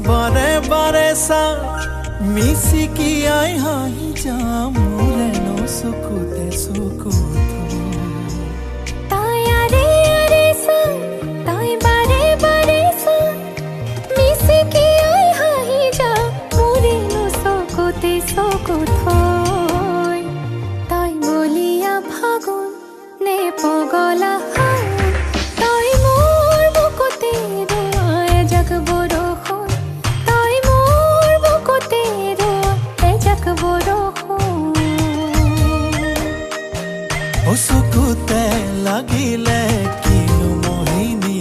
বাৰে বাৰে চা মিচিকি আই হাঁহি যাম মোৰে ন চকুতে চকু তাই আৰে আৰে চা তাই বাৰে বাৰে চা মিচিকি আই হাঁহি যাম মোৰে ন চকুতে চকু থৈ তাই বলিয়া ফাগুন নে পগলা চকুতে লাগিলে কিনো মোহিনী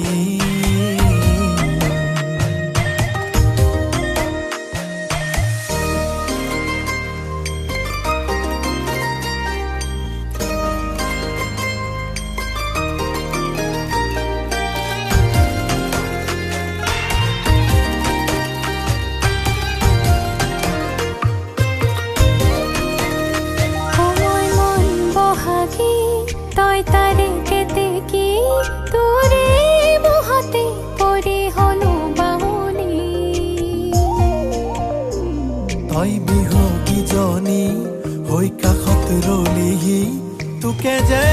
তই তাৰে কেতেকী তোৰে মোহতে পৰি হলো বাহুনী তই বিহগীজনী হৈ কাষত ৰলিহি তোকে যে